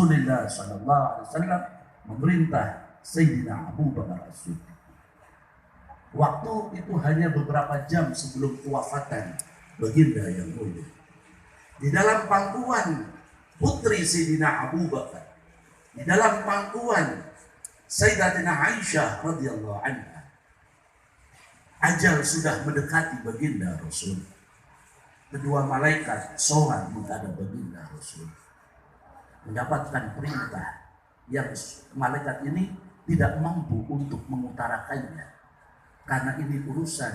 Rasulullah sallallahu alaihi wasallam memerintah Sayyidina Abu Bakar As-Siddiq. Waktu itu hanya beberapa jam sebelum kewafatan baginda yang mulia. Di dalam pangkuan putri Sayyidina Abu Bakar, di dalam pangkuan Sayyidatina Aisyah radhiyallahu anha, ajal sudah mendekati baginda Rasul. Kedua malaikat sowan menghadap baginda Rasul, mendapatkan perintah yang malaikat ini tidak mampu untuk mengutarakannya, karena ini urusan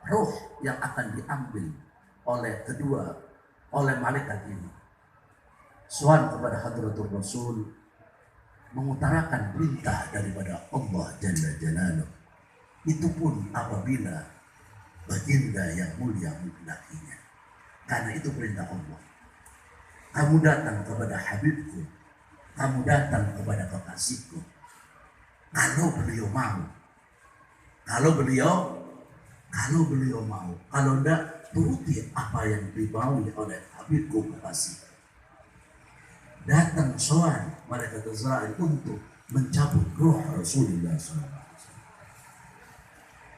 roh yang akan diambil oleh malaikat ini. Sowan kepada Hadratul Rasul, mengutarakan perintah daripada Allah Jalla Jalaluh. Itu pun apabila baginda yang mulia menghendakinya. Karena itu perintah Allah. Kamu datang kepada Habibku, kamu datang kepada kekasihku, kalau beliau mau. Kalau beliau mau. Kalau tidak, turuti apa yang dimaui oleh Habibku kekasih. Datang soal malaikat Azrail untuk mencabut roh Rasulullah SAW.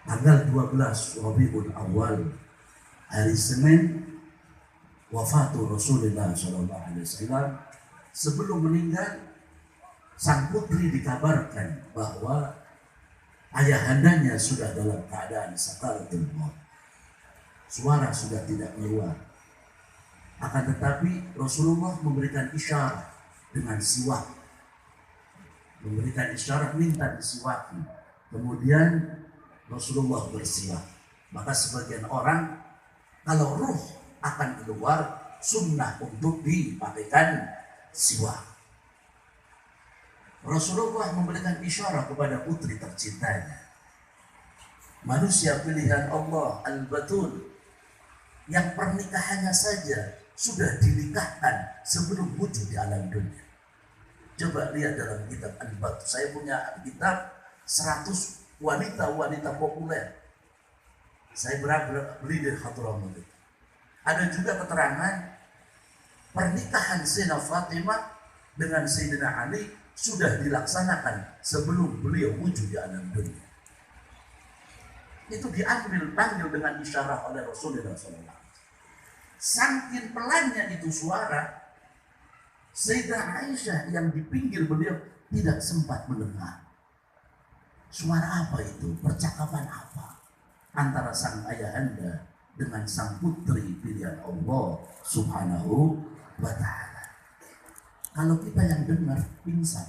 Tanggal 12 Rabiul Awal, hari Senin, wafatul Rasulullah SAW. Sebelum meninggal, sang putri dikabarkan bahwa ayahandanya sudah dalam keadaan sakaratul maut. Suara sudah tidak keluar. Akan tetapi Rasulullah memberikan isyarat dengan siwak. Memberikan isyarat minta disiwaki. Kemudian Rasulullah bersiwak. Maka sebagian orang, kalau ruh akan keluar, sunnah untuk dipakaikan siwak. Rasulullah memberikan isyarat kepada putri tercintanya. Manusia pilihan Allah Al-Batul, yang pernikahannya saja sudah dinikahkan sebelum wujud di alam dunia. Coba lihat dalam kitab Al-Batul. Saya punya kitab 100 wanita-wanita populer. Saya beli dari Hadramaut. Ada juga keterangan pernikahan Sayyidina Fatimah dengan Sayyidina Ali sudah dilaksanakan sebelum beliau wujud di alam dunia. Itu dipanggil dengan isyarat oleh Rasulullah SAW. Saking pelannya itu suara, Sayyidah Aisyah yang di pinggir beliau tidak sempat mendengar. Suara apa itu? Percakapan apa? Antara sang ayahanda dengan sang putri pilihan Allah Subhanahu wa ta'ala. Kalau kita yang dengar pingsan.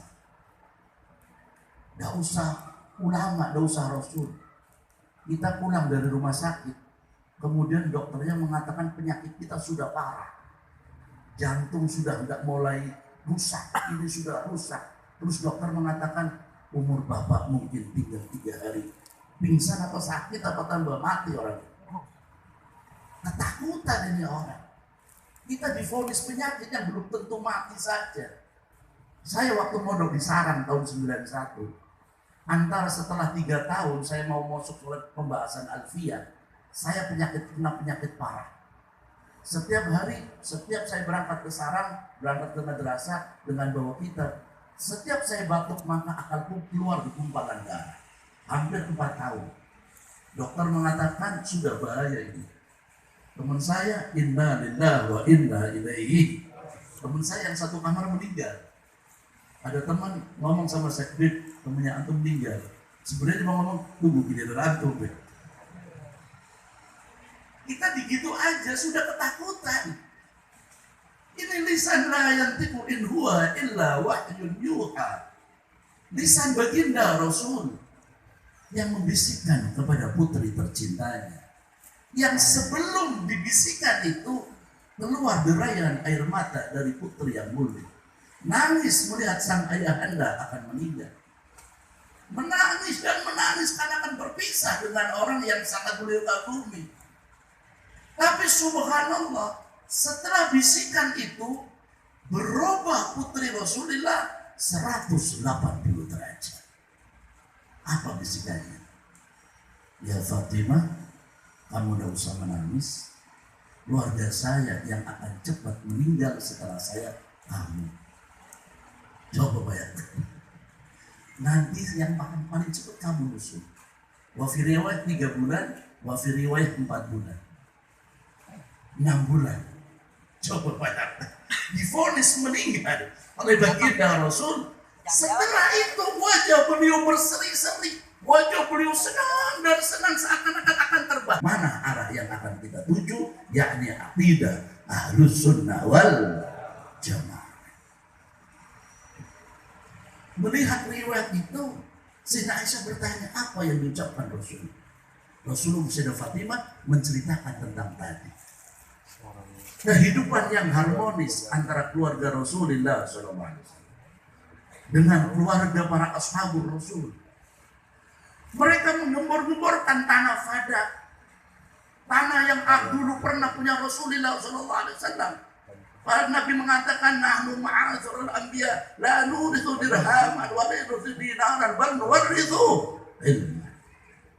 Tidak usah ulama, tidak usah Rasul. Kita pulang dari rumah sakit, kemudian dokternya mengatakan penyakit kita sudah parah. Jantung sudah tidak mulai rusak, ini sudah rusak. Terus dokter mengatakan umur bapak mungkin tinggal 3 hari. Pingsan apa sakit apa tambah mati orang itu. Ketakutan ini orang. Kita divonis penyakit yang belum tentu mati saja. Saya waktu mondok di Sarang tahun 91, antara setelah 3 tahun saya mau masuk ke pembahasan Alfiyah, saya kena penyakit parah. Setiap hari, setiap saya berangkat ke Sarang, berangkat ke madrasah dengan bawa kitab, setiap saya batuk maka akan keluar di gumpalan darah. Hampir 4 tahun. Dokter mengatakan sudah bahaya ini. Teman saya, inna lillahi wa inna ilaihi. Teman saya yang satu kamar meninggal. Ada teman ngomong sama sekbid, temannya antum meninggal. Sebenarnya dia mau ngomong, tunggu giliran antum. Kita begitu aja sudah ketakutan. Ini lisan la yantiqu in huwa illa wahyun yuha. Lisan baginda Rasul yang membisikkan kepada putri tercintanya. Yang sebelum dibisikkan itu keluar derayan air mata dari putri yang mulia. Nangis melihat sang ayahanda akan meninggal. Menangis dan menangis karena akan berpisah dengan orang yang sangat beliau kagumi. Tapi subhanallah, setelah bisikan itu berubah putri Rasulullah 180 derajat. Apa bisikannya? Ya Fatimah, kamu tidak usah menangis. Keluarga saya yang akan cepat meninggal setelah saya, kamu. Coba bayangkan. Nanti yang paling cepat kamu nusul. Wa fi riwayat 3 bulan, wa fi riwayat 4 bulan. 6 bulan. Coba bayangkan. Divonis meninggal oleh baginda Rasul. Setelah itu wajah beliau berseri-seri. Wajah beliau senang dan senang seakan-akan akan terbang. Mana arah yang akan kita tuju? Yakni aqidah Ahlus Sunnah wal Jamaah. Melihat riwayat itu, Sayyidah Aisyah bertanya, apa yang diucapkan Rasul? Rasulullah Sayyidah Fatimah menceritakan tentang tadi. Kehidupan yang harmonis antara keluarga Rasulullah SAW dengan keluarga para ashabul Rasul. Mereka menggembor-gemborkan tanah Fada, tanah yang dulu pernah punya Rasulullah SAW. Para Nabi mengatakan, nahnu ma'asyarul anbiya la nurithu dirhaman wa la nurithu dinaran bal nuwarithu ilman.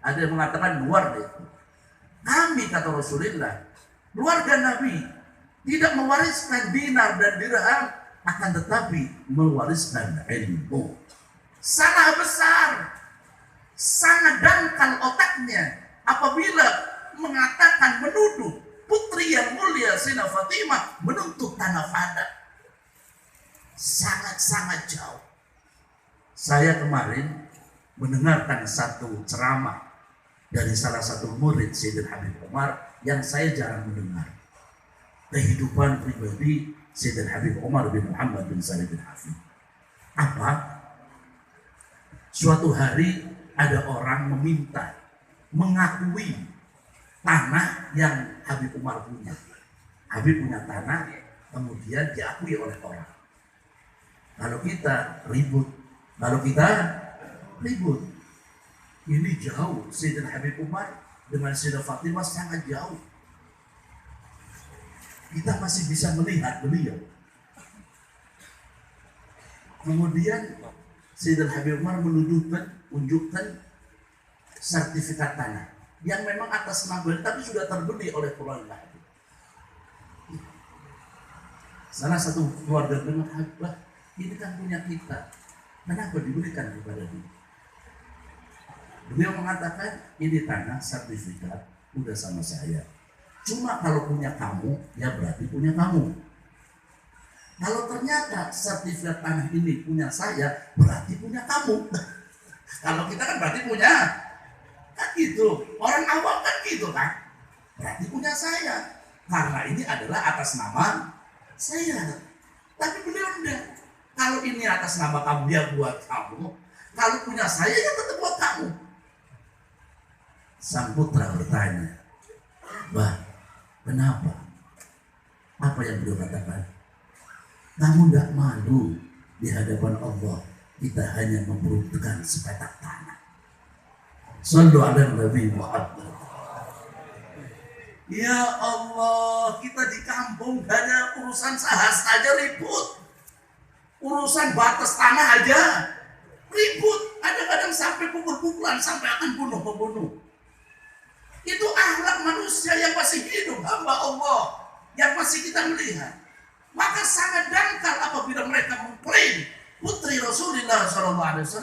Ada yang mengatakan nuwarithu. Kami, kata Rasulullah, keluarga Nabi tidak mewariskan dinar dan dirham, akan tetapi mewariskan ilmu. Salah besar, sangat dangkal otaknya apabila mengatakan, menuduh putri yang mulia Sayyidah Fatimah menuntut tanah Fada. Sangat-sangat jauh. Saya kemarin mendengarkan satu ceramah dari salah satu murid Sayyidina Habib Umar yang saya jarang mendengar. Kehidupan pribadi Sayyidina Habib Umar bin Muhammad bin Salim bin Hafid. Apa? Suatu hari ada orang meminta mengakui tanah yang Habib Umar punya. Habib punya tanah, kemudian diakui oleh orang. Kalau kita ribut, ini jauh. Sayyidina Habib Umar dengan Sayyidah Fatimah sangat jauh. Kita masih bisa melihat beliau. Kemudian Sayyidina Habib Umar menunjukkan sertifikat tanah yang memang atas nama beliau, tapi sudah terbeli oleh keluarga. Salah satu keluarga bilang, Habib, ini kan punya kita, kenapa diberikan kepada dia? Beliau mengatakan, ini tanah sertifikat udah sama saya. Cuma kalau punya kamu, ya berarti punya kamu. Kalau ternyata sertifikat tanah ini punya saya, berarti punya kamu. Kalau kita kan berarti punya. Kan gitu, orang awam kan gitu kan, berarti punya saya, karena ini adalah atas nama saya. Tapi beliau enggak, kalau ini atas nama kamu, dia buat kamu, kalau punya saya, ya tetap buat kamu. Sang putra bertanya, Bah, kenapa? Apa yang beliau katakan? Kamu enggak malu di hadapan Allah, kita hanya memperebutkan sepetak tanah. Sallu ala Nabi Muhammad. Ya Allah, kita di kampung hanya urusan sahas aja ribut. Urusan batas tanah aja ribut. Kadang-kadang sampai pukul-pukulan, sampai akan bunuh-membunuh. Itu akhlak manusia yang masih hidup, hamba Allah, yang masih kita melihat. Maka sangat dangkal apabila mereka mengklaim putri Rasulullah SAW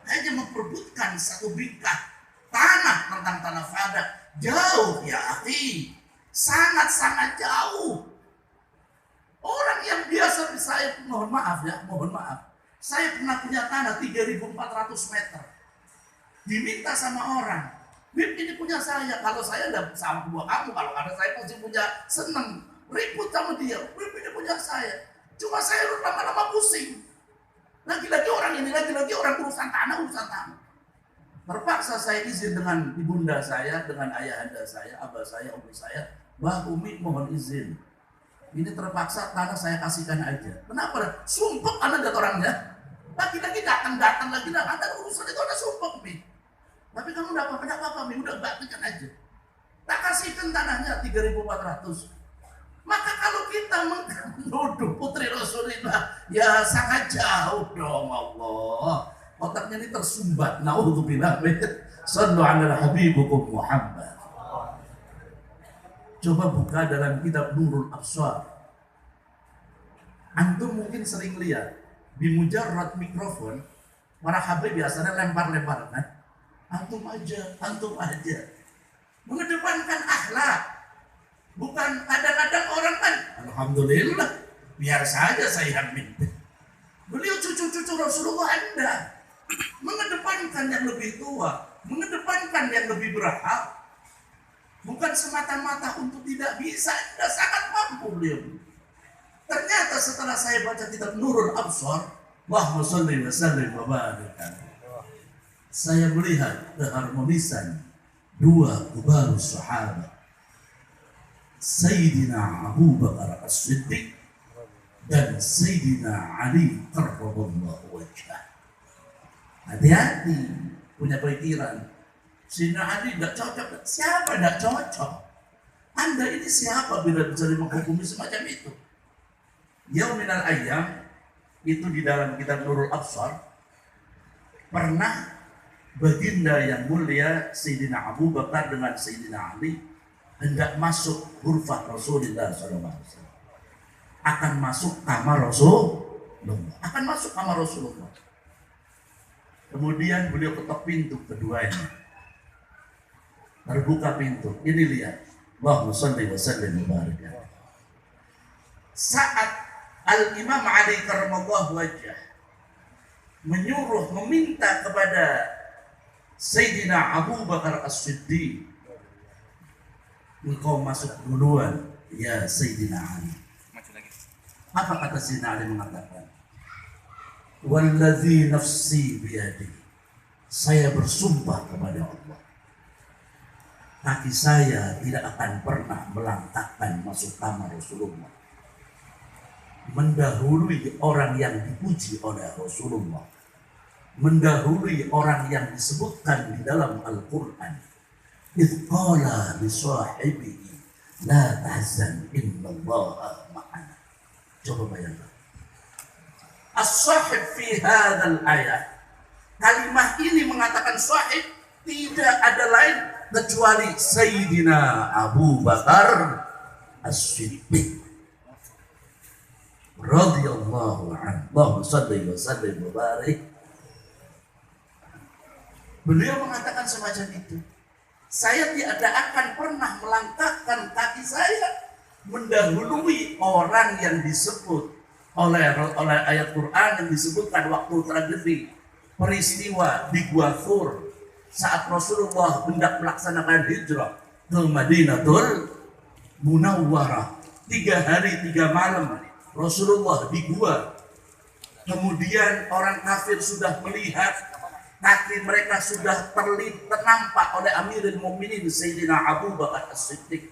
hanya memperebutkan satu bingkai tanah tentang tanah Fada. Jauh ya akhi, sangat-sangat jauh. Orang yang biasa, saya mohon maaf, saya pernah punya tanah 3.400 meter, diminta sama orang, Bib, ini punya saya. Kalau saya udah sama buah kamu, kalau ada saya masih punya, seneng ribut sama dia. Bib, ini punya saya, cuma saya lama-lama pusing. Lagi-lagi orang ini, lagi-lagi orang urusan tanah. Terpaksa saya izin dengan ibunda saya, dengan ayahanda saya, abah saya, umi saya. Bah, umi mohon izin. Ini terpaksa tanah saya kasihkan aja. Kenapa? Sumpah anda lihat orangnya. Lagi-lagi datang lagi. Ada urusan itu, ada sumpah umi. Tapi kamu enggak apa-apa, umi. Udah baktikan aja. Tak kasihkan tanahnya 3.400. Maka kalau kita menuduh putri Rasulullah, ya sangat jauh dong Allah. Otaknya ini tersumbat. Naudzubillah. Sallu ala habibukum Muhammad. Coba buka dalam kitab Nurul Absar. Antum mungkin sering lihat Bimujarrad mikrofon, para habib biasanya lempar-lempar kan. Antum aja, antum aja. Mengedepankan akhlak. Bukan kadang-kadang orang kan, alhamdulillah, biar saja saya minta. Beliau cucu-cucu Rasulullah Anda mengedepankan yang lebih tua, mengedepankan yang lebih berhak. Bukan semata-mata untuk tidak bisa, Anda sangat mampu beliau. Ternyata setelah saya baca kitab Nurul Absar, Allahumma sholli wa sallim wa barik, saya melihat keharmonisan dua kubarus sahabat, Sayyidina Abu Bakar As-Siddiq dan Sayyidina Ali karramallahu wajhah. Hati-hati punya pikiran Sayyidina Ali tidak cocok. Siapa tidak cocok? Anda ini siapa bila bisa menghukumi semacam itu? Yauminal ayyam itu di dalam kitab Nurul Absar pernah baginda yang mulia Sayyidina Abu Bakar dengan Sayyidina Ali hendak masuk ghurfah Rasulullah SAW. Akan masuk kamar Rasulullah. Kemudian beliau ketok pintu keduanya. Terbuka pintu. Ini lihat. Allahumma shalli wa sallim wa barik. Saat Al-Imam Ali karramallahu wajhah meminta kepada Sayyidina Abu Bakar As-Siddiq, engkau masuk duluan ya Sayyidina Ali. Apa kata Sayyidina Ali mengatakan? Wallazi nafsi biyadi. Saya bersumpah kepada Allah, kaki saya tidak akan pernah melangkahkan masuk kamar Rasulullah, mendahului orang yang dipuji oleh Rasulullah, mendahului orang yang disebutkan di dalam Al-Quran. Idh qala li sahibihi la tahzan innallaha ma'ana. Coba bayangkan. As-sahib fi hadzal ayat. Kalimah ini mengatakan sahib, tidak ada lain kecuali Sayyidina Abu Bakar As-Siddiq radhiyallahu anhu. Allahumma shalli wa sallim wa barik. Beliau mengatakan semacam itu. Saya tidak akan pernah melangkahkan kaki saya mendahului orang yang disebut oleh ayat Quran yang disebutkan waktu tragedi peristiwa di Gua Thur saat Rasulullah hendak melaksanakan hijrah ke Madinatul Munawwarah. 3 hari 3 malam Rasulullah di gua. Kemudian orang kafir sudah melihat kaki mereka sudah ternampak oleh Amirul Mukminin Sayyidina Abu Bakar As-Siddiq.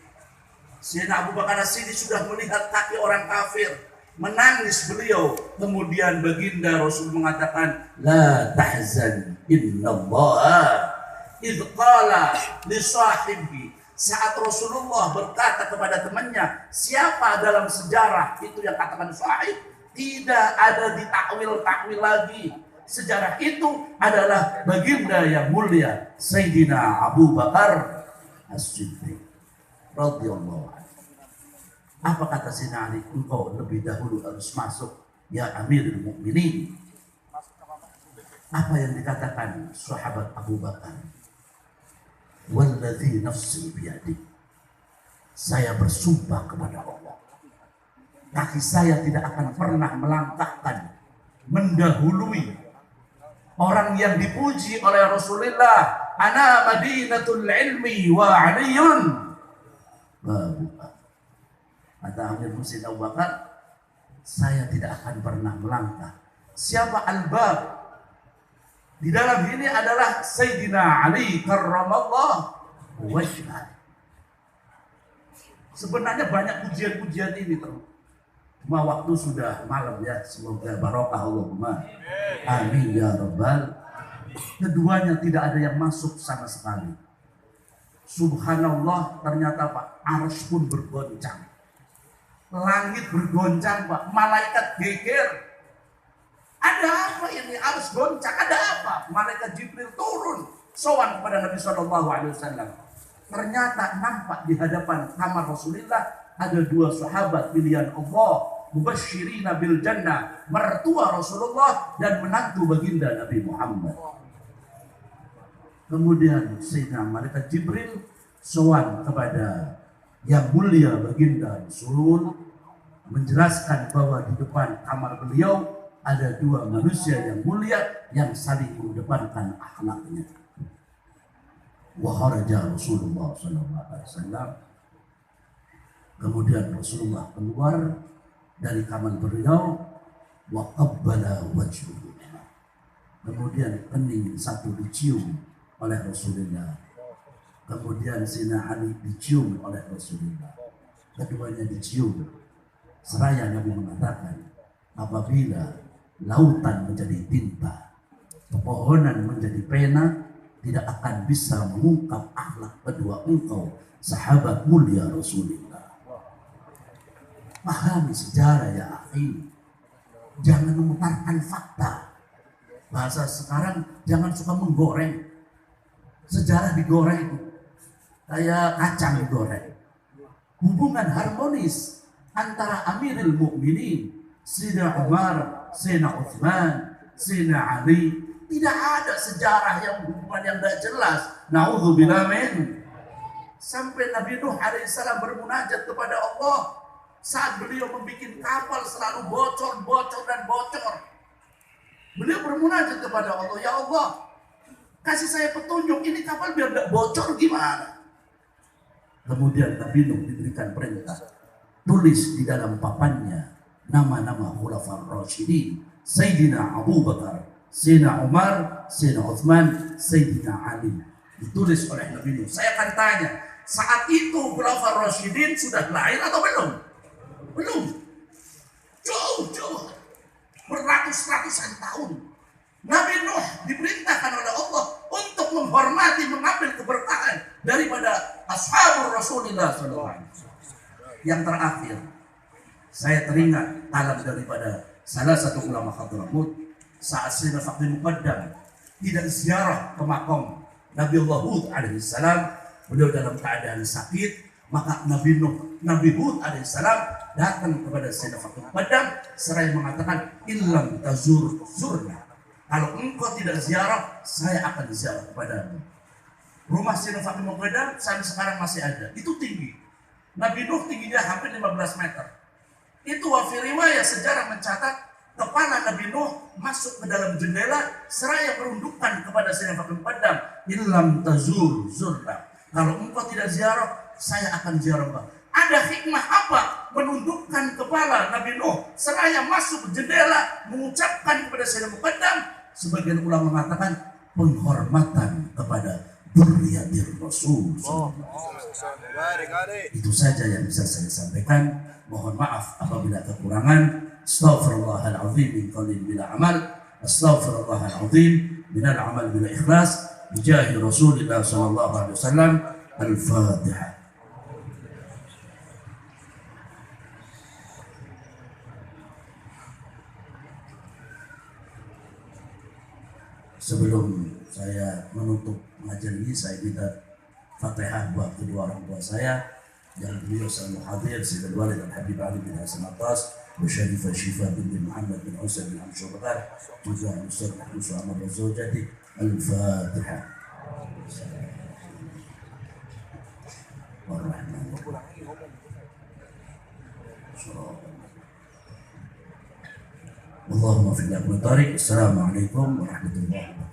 Sayyidina Abu Bakar As-Siddiq sudah melihat kaki orang kafir, menangis beliau. Kemudian baginda Rasul mengatakan, la tahzan innallaha idh qala li sahibi. Saat Rasulullah berkata kepada temannya, siapa dalam sejarah itu yang katakan sahih, tidak ada ditakwil-takwil lagi. Sejarah itu adalah baginda yang mulia Sayyidina Abu Bakar As-Siddiq radhiyallahu anhu. Apa kata Sayyidina Ali? Engkau lebih dahulu harus masuk ya Amirul Mukminin. Apa yang dikatakan sahabat Abu Bakar? Walladzi nafsi biyadi. Saya bersumpah kepada Allah, kaki saya tidak akan pernah melangkahkan mendahului orang yang dipuji oleh Rasulullah. Ana madinatul ilmi wa aliyun babuha. Kata Amir Musin Abu Bakar, saya tidak akan pernah melangkah. Siapa al-bab? Di dalam ini adalah Sayyidina Ali karramallahu wajhah. Sebenarnya banyak pujian-pujian ini terus. Cuma waktu sudah malam ya. Semoga barokah Allahumma amin ya rabbal. Keduanya tidak ada yang masuk sama sekali. Subhanallah, ternyata Pak, arsy pun bergoncang. Langit bergoncang Pak, malaikat geger. Ada apa ini? Harus goncang. Ada apa? Malaikat Jibril turun sowan kepada Nabi SAW. Ternyata nampak di hadapan kamar Rasulullah ada 2 sahabat pilihan Allah mubasysyirina bil jannah, mertua Rasulullah dan menantu baginda Nabi Muhammad. Kemudian Sayyidina Malaikat Jibril sowan kepada yang mulia baginda Rasul, menjelaskan bahwa di depan kamar beliau ada dua manusia yang mulia yang saling mengedepankan akhlaknya. Wa kharaja Rasulullah sallallahu alaihi wasallam. Kemudian Rasulullah keluar dari kamar beliau, wa qabbala wajhuhu. Kemudian kening satu dicium oleh Rasulullah. Kemudian Sayyidina Ali dicium oleh Rasulullah. Keduanya dicium. Seraya Nabi mengatakan, apabila lautan menjadi tinta, pepohonan menjadi pena, tidak akan bisa mengungkap akhlak kedua engkau, sahabat mulia Rasulullah. Pahami sejarah ya akhi. Jangan memutarkan fakta. Bahasa sekarang jangan suka menggoreng. Sejarah digoreng kayak kacang digoreng. Hubungan harmonis antara Amirul Mukminin Sayyidina Umar, Sayyidina Utsman, Sayyidina Ali, tidak ada sejarah yang hubungan yang tidak jelas. Nauzubillah min. Sampai Nabi Nuh alaihissalam bermunajat kepada Allah saat beliau membuat kapal selalu bocor dan bocor. Beliau bermunajat kepada Allah, ya Allah, kasih saya petunjuk, ini kapal biar tidak bocor gimana? Kemudian Nabi Nuh diberikan perintah, tulis di dalam papannya nama-nama Khulafaur Rasyidin, Sayyidina Abu Bakar, Sayyidina Umar, Sayyidina Utsman, Sayyidina Ali. Ditulis oleh Nabi Nuh. Saya akan tanya, saat itu Khulafaur Rasyidin sudah lahir atau belum? Belum. Jauh-jauh, beratus-ratusan tahun. Nabi Nuh diperintahkan oleh Allah untuk menghormati, mengambil keberkahan daripada ashabur Rasulullah SAW. Yang terakhir, saya teringat kalam daripada salah satu ulama Hadramut saat Sayyidina Fakih Muqaddam tidak ziarah ke makam Nabi Allah Hud alaihissalam. Beliau dalam keadaan sakit, maka Nabi Hud alaihissalam datang kepada Sayyidina Fakih Muqaddam seraya mengatakan, illam tazur zurna. Kalau engkau tidak ziarah, saya akan ziarah kepadamu. Rumah Sayyidina Fakih Muqaddam sampai sekarang masih ada. Itu tinggi. Nabi Nuh tingginya hampir 15 meter. Itu wafi riwayat sejarah mencatat kepala Nabi Nuh masuk ke dalam jendela seraya merundukkan kepada Sayyidina Fakih Muqaddam, illam tazur zurna. Kalau engkau tidak ziarah, saya akan ziarah. Ada hikmah apa menundukkan kepala Nabi Nuh seraya masuk jendela mengucapkan kepada Sayyidina Muqaddam? Sebagian ulama mengatakan penghormatan kepada dzurriyyatir Rasul. Itu saja yang bisa saya sampaikan. Mohon maaf apabila kekurangan. Astaghfirullahaladzim min qaulin bila amal. Astaghfirullahaladzim minal amal bila ikhlas. Bijahi Rasulullah sallallahu alaihi wasallam. Al-Fatihah. Sebelum saya menutup pengajian ini, saya minta Fatihah buat kedua orang tua saya yang beliau selalu hadir, Sayyidul Walid Al-Habib Ali bin Hasan Atas, Syarifah Syifa binti Muhammad bin Husain bin Amsyur Bakar, juga Ustaz Ahmad Suhammad Razawjati. Al-Fatihah. Allahumma fi al-Tariq. Assalamualaikum warahmatullahi wabarakatuh.